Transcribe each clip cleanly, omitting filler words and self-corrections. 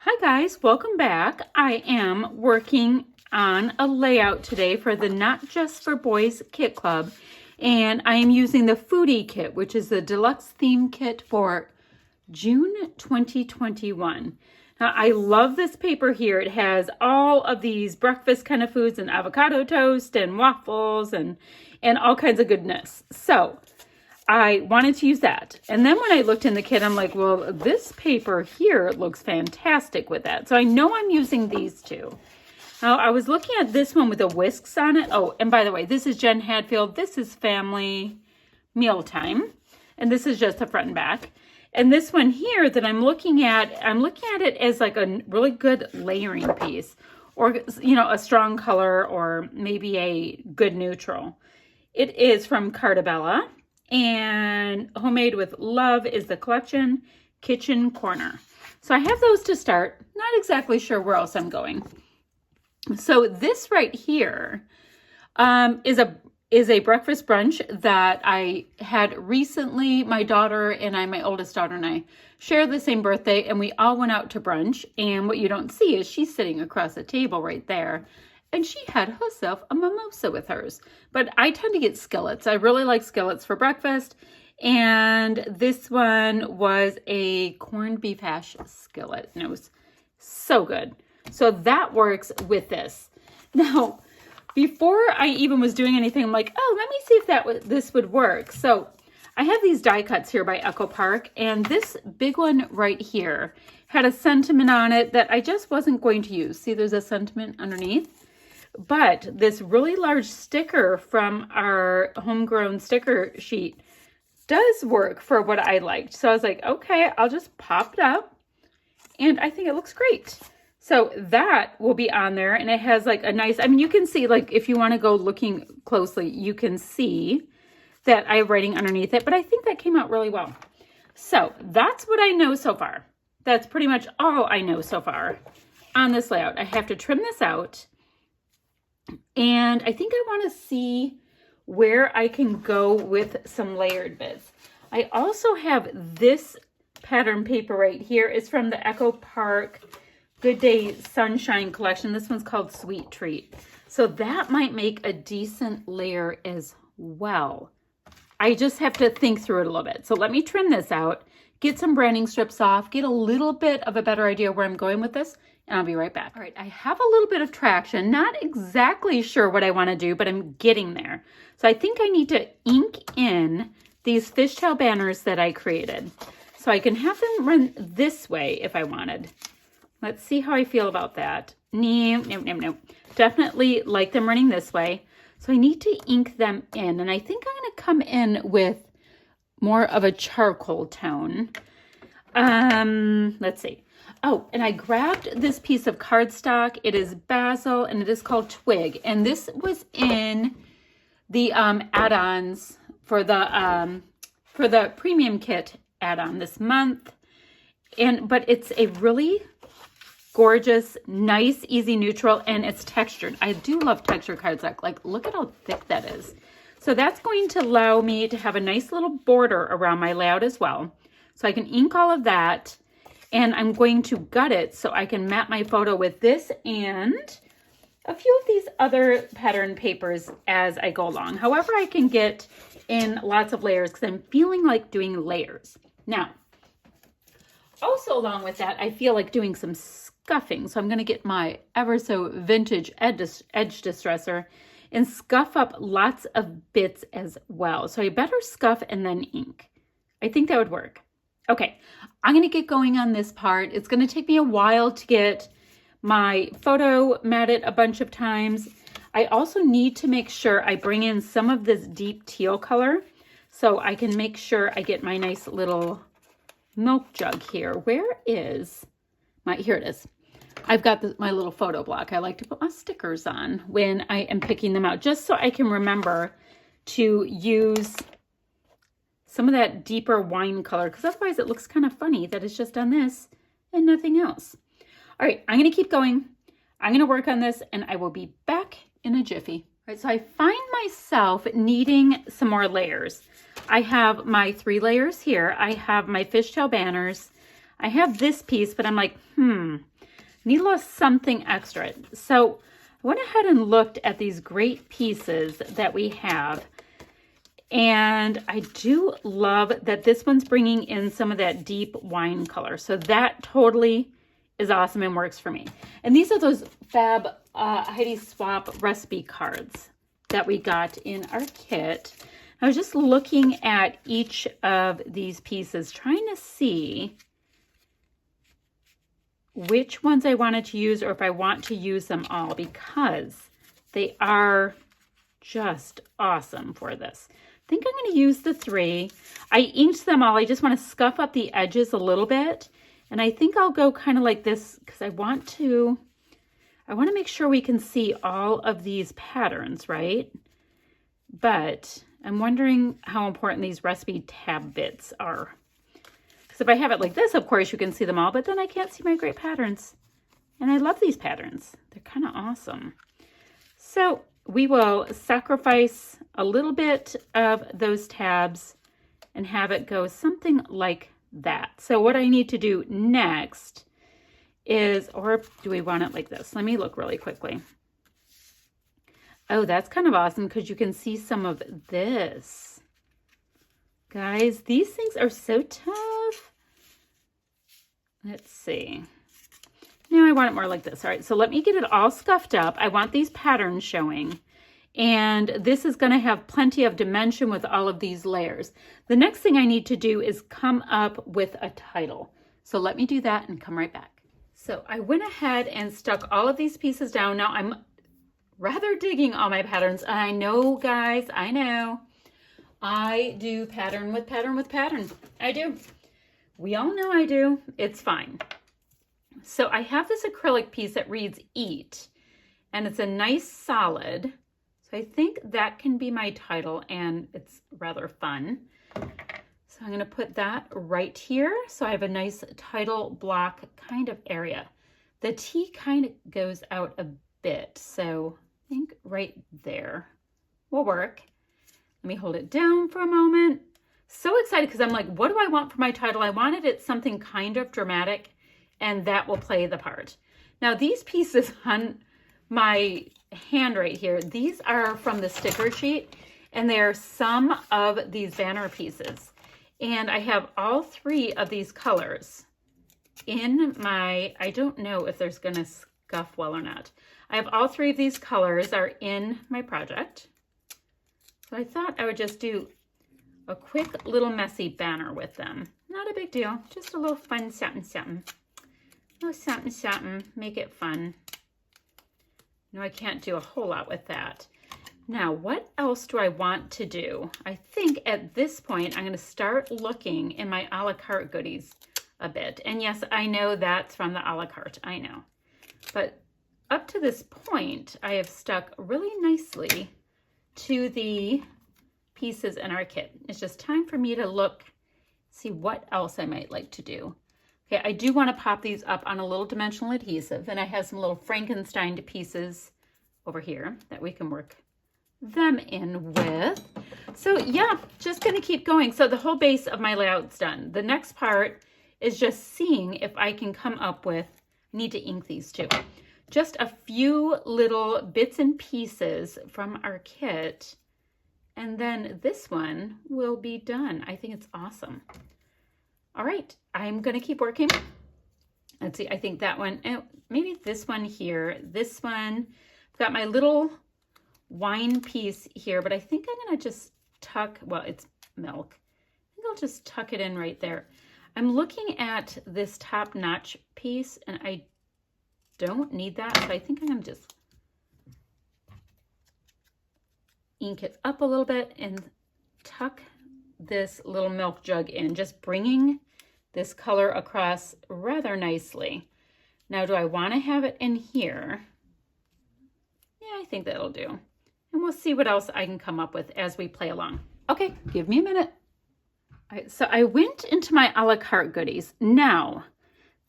Hi guys, welcome back. I am working on a layout today for the Not Just for Boys Kit Club, and I am using the Foodie kit, which is the deluxe theme kit for June 2021. Now, I love this paper here. It has all of these breakfast kind of foods and avocado toast and waffles and all kinds of goodness. So I wanted to use that. And then when I looked in the kit, I'm like, well, this paper here looks fantastic with that. So I know I'm using these two. Now, I was looking at this one with the whisks on it. Oh, and by the way, this is Jen Hadfield. This is Family Mealtime. And this is just the front and back. And this one here that I'm looking at it as like a really good layering piece. Or, you know, a strong color or maybe a good neutral. It is from Cartabella. And Homemade with Love is the collection, Kitchen Corner. So I have those to start. Not exactly sure where else I'm going. So this right here is a breakfast brunch that I had recently. My daughter and I, my oldest daughter and I, share the same birthday, and we all went out to brunch. And what you don't see is she's sitting across the table right there. And she had herself a mimosa with hers. But I tend to get skillets. I really like skillets for breakfast. And this one was a corned beef hash skillet. And it was so good. So that works with this. Now, before I even was doing anything, I'm like, oh, let me see if this would work. So I have these die cuts here by Echo Park. And this big one right here had a sentiment on it that I just wasn't going to use. See, there's a sentiment underneath. But this really large sticker from our homegrown sticker sheet does work for what I liked. So I was like, okay, I'll just pop it up. And I think it looks great. So that will be on there. And it has like a nice, I mean, you can see, like, if you want to go looking closely, you can see that I have writing underneath it. But I think that came out really well. So that's what I know so far. That's pretty much all I know so far on this layout. I have to trim this out. And I think I want to see where I can go with some layered bits. I also have this pattern paper right here. It's from the Echo Park Good Day Sunshine collection. This one's called Sweet Treat. So that might make a decent layer as well. I just have to think through it a little bit. So let me trim this out, get some branding strips off, get a little bit of a better idea where I'm going with this. And I'll be right back. All right, I have a little bit of traction. Not exactly sure what I want to do, but I'm getting there. So I think I need to ink in these fishtail banners that I created. So I can have them run this way if I wanted. Let's see how I feel about that. No. Definitely like them running this way. So I need to ink them in. And I think I'm going to come in with more of a charcoal tone. Let's see. Oh, and I grabbed this piece of cardstock. It is basil and it is called Twig. And this was in the add-ons for the premium kit add-on this month. But it's a really gorgeous, nice, easy neutral, and it's textured. I do love textured cardstock. Like, look at how thick that is. So that's going to allow me to have a nice little border around my layout as well. So I can ink all of that. And I'm going to gut it so I can map my photo with this and a few of these other pattern papers as I go along. However, I can get in lots of layers because I'm feeling like doing layers. Now, also along with that, I feel like doing some scuffing. So I'm going to get my ever so vintage edge distressor and scuff up lots of bits as well. So I better scuff and then ink. I think that would work. Okay, I'm going to get going on this part. It's going to take me a while to get my photo matted a bunch of times. I also need to make sure I bring in some of this deep teal color so I can make sure I get my nice little milk jug here. Where is my, here it is. I've got my little photo block. I like to put my stickers on when I am picking them out, just so I can remember to use some of that deeper wine color, because otherwise it looks kind of funny that it's just on this and nothing else. All right, I'm going to keep going. I'm going to work on this and I will be back in a jiffy. All right, so I find myself needing some more layers. I have my 3 layers here. I have my fishtail banners. I have this piece, but I'm like, Need a little something extra. So I went ahead and looked at these great pieces that we have. And I do love that this one's bringing in some of that deep wine color. So that totally is awesome and works for me. And these are those fab Heidi Swap recipe cards that we got in our kit. I was just looking at each of these pieces, trying to see which ones I wanted to use or if I want to use them all, because they are just awesome for this. I think I'm going to use the 3. I inked them all. I just want to scuff up the edges a little bit. And I think I'll go kind of like this because I want to make sure we can see all of these patterns, right? But I'm wondering how important these recipe tab bits are. Because if I have it like this, of course, you can see them all, but then I can't see my great patterns. And I love these patterns. They're kind of awesome. So we will sacrifice a little bit of those tabs and have it go something like that. So what I need to do next is, or do we want it like this? Let me look really quickly. Oh, that's kind of awesome because you can see some of this. Guys, these things are so tough. Let's see. Now I want it more like this. All right, so let me get it all scuffed up. I want these patterns showing. And this is going to have plenty of dimension with all of these layers. The next thing I need to do is come up with a title. So let me do that and come right back. So I went ahead and stuck all of these pieces down. Now I'm rather digging all my patterns. And I know, guys, I know. I do pattern with pattern with pattern. I do. We all know I do. It's fine. So I have this acrylic piece that reads Eat. And it's a nice solid. So I think that can be my title, and it's rather fun. So I'm going to put that right here. So I have a nice title block kind of area. The T kind of goes out a bit. So I think right there will work. Let me hold it down for a moment. So excited because I'm like, what do I want for my title? I wanted it something kind of dramatic, and that will play the part. Now these pieces on my hand right here, these are from the sticker sheet, and they are some of these banner pieces. And I have all 3 of these colors in my, I don't know if there's gonna scuff well or not. I have all 3 of these colors are in my project. So I thought I would just do a quick little messy banner with them. Not a big deal, just a little fun something something. Oh, something something, make it fun. No, I can't do a whole lot with that. Now, what else do I want to do? I think at this point, I'm going to start looking in my a la carte goodies a bit. And yes, I know that's from the a la carte, I know. But up to this point, I have stuck really nicely to the pieces in our kit. It's just time for me to look, see what else I might like to do. Okay, I do want to pop these up on a little dimensional adhesive, and I have some little Frankenstein pieces over here that we can work them in with. So yeah, just going to keep going. So the whole base of my layout's done. The next part is just seeing if I can come up with, I need to ink these too, just a few little bits and pieces from our kit, and then this one will be done. I think it's awesome. All right, I'm going to keep working. Let's see, I think that one, maybe this one here, this one. I've got my little wine piece here, but I think I'm going to just tuck, well, it's milk. I think I'll just tuck it in right there. I'm looking at this top notch piece, and I don't need that, so I think I'm going to just ink it up a little bit and tuck this little milk jug in, just bringing this color across rather nicely. Now, do I want to have it in here? Yeah, I think that'll do. And we'll see what else I can come up with as we play along. Okay, give me a minute. All right, so I went into my a la carte goodies. Now,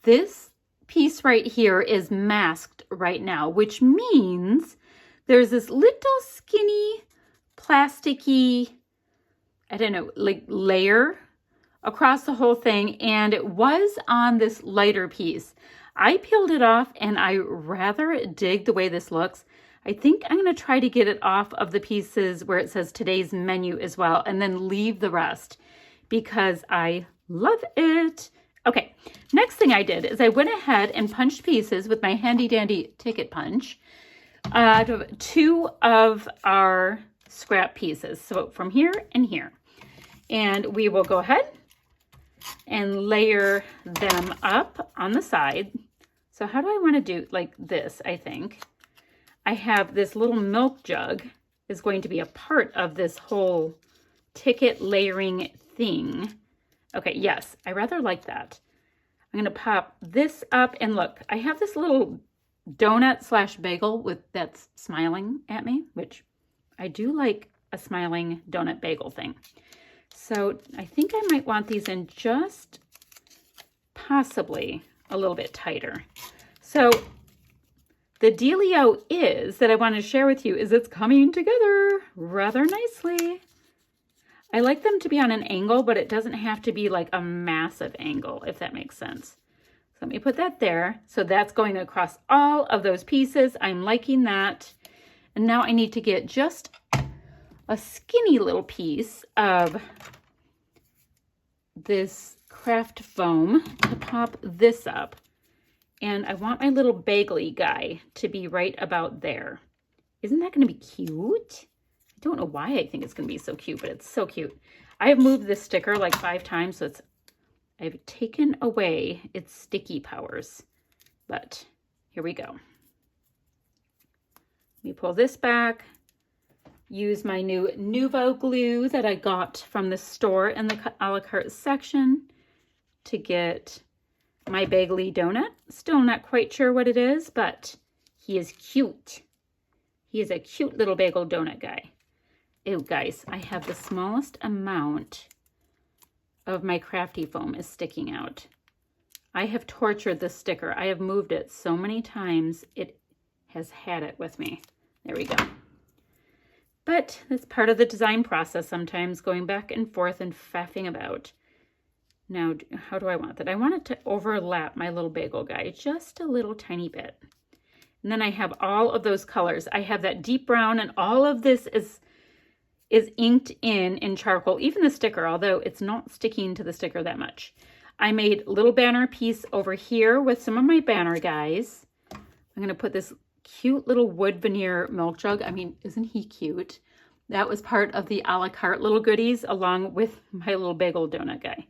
this piece right here is masked right now, which means there's this little skinny, plasticky, I don't know, like layer across the whole thing, and it was on this lighter piece. I peeled it off and I rather dig the way this looks. I think I'm going to try to get it off of the pieces where it says today's menu as well, and then leave the rest because I love it. Okay, next thing I did is I went ahead and punched pieces with my handy dandy ticket punch out of 2 of our scrap pieces. So from here and here. And we will go ahead and layer them up on the side. So how do I want to do like this, I think? I have this little milk jug is going to be a part of this whole ticket layering thing. Okay, yes, I rather like that. I'm going to pop this up and look, I have this little donut slash bagel that's smiling at me, which I do like a smiling donut bagel thing. So I think I might want these in just possibly a little bit tighter. So the dealio is that I want to share with you is it's coming together rather nicely. I like them to be on an angle, but it doesn't have to be like a massive angle, if that makes sense. So let me put that there. So that's going across all of those pieces. I'm liking that. And now I need to get just a skinny little piece of this craft foam to pop this up. And I want my little bagely guy to be right about there. Isn't that going to be cute? I don't know why I think it's going to be so cute, but it's so cute. I have moved this sticker like 5 times, so I've taken away its sticky powers. But here we go. Let me pull this back. Use my new Nuvo glue that I got from the store in the a la carte section to get my bagely donut. Still not quite sure what it is, but he is cute. He is a cute little bagel donut guy. Ew, guys, I have the smallest amount of my crafty foam is sticking out. I have tortured this sticker. I have moved it so many times. It has had it with me. There we go. But that's part of the design process sometimes, going back and forth and faffing about. Now, how do I want that? I want it to overlap my little bagel guy just a little tiny bit. And then I have all of those colors. I have that deep brown, and all of this is inked in charcoal. Even the sticker, although it's not sticking to the sticker that much. I made a little banner piece over here with some of my banner guys. I'm going to put this cute little wood veneer milk jug. I mean, isn't he cute? That was part of the a la carte little goodies along with my little bagel donut guy.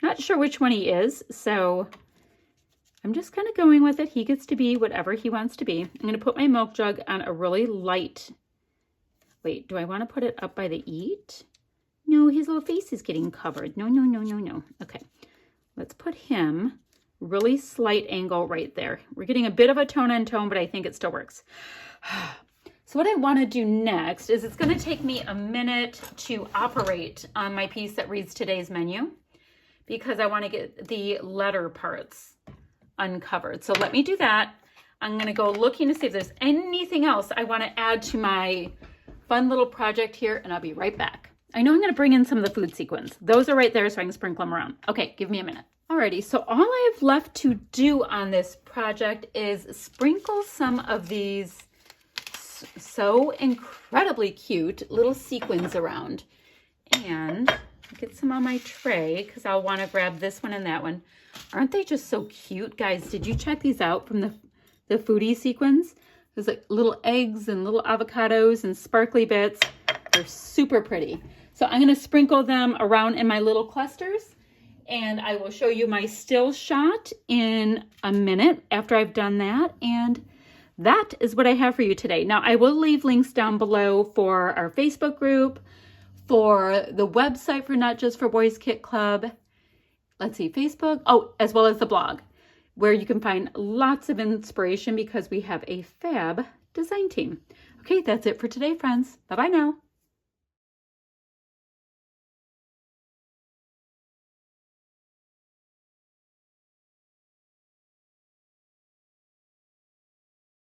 Not sure which one he is, so I'm just kind of going with it. He gets to be whatever he wants to be. I'm going to put my milk jug on a really light. Wait, do I want to put it up by the eat? No, his little face is getting covered. No, no, no, no, no. Okay, let's put him really slight angle right there. We're getting a bit of a tone and tone, but I think it still works. So what I want to do next is it's going to take me a minute to operate on my piece that reads today's menu, because I want to get the letter parts uncovered. So let me do that. I'm going to go looking to see if there's anything else I want to add to my fun little project here, and I'll be right back. I know I'm going to bring in some of the food sequins. Those are right there so I can sprinkle them around. Okay, give me a minute. Alrighty, so all I have left to do on this project is sprinkle some of these so incredibly cute little sequins around, and get some on my tray because I'll want to grab this one and that one. Aren't they just so cute, guys? Did you check these out from the Foodie sequins? There's like little eggs and little avocados and sparkly bits. They're super pretty. So I'm going to sprinkle them around in my little clusters, and I will show you my still shot in a minute after I've done that. And that is what I have for you today. Now, I will leave links down below for our Facebook group, for the website for Not Just for Boys Kit Club. Let's see, Facebook. Oh, as well as the blog, where you can find lots of inspiration because we have a fab design team. Okay, that's it for today, friends. Bye-bye now.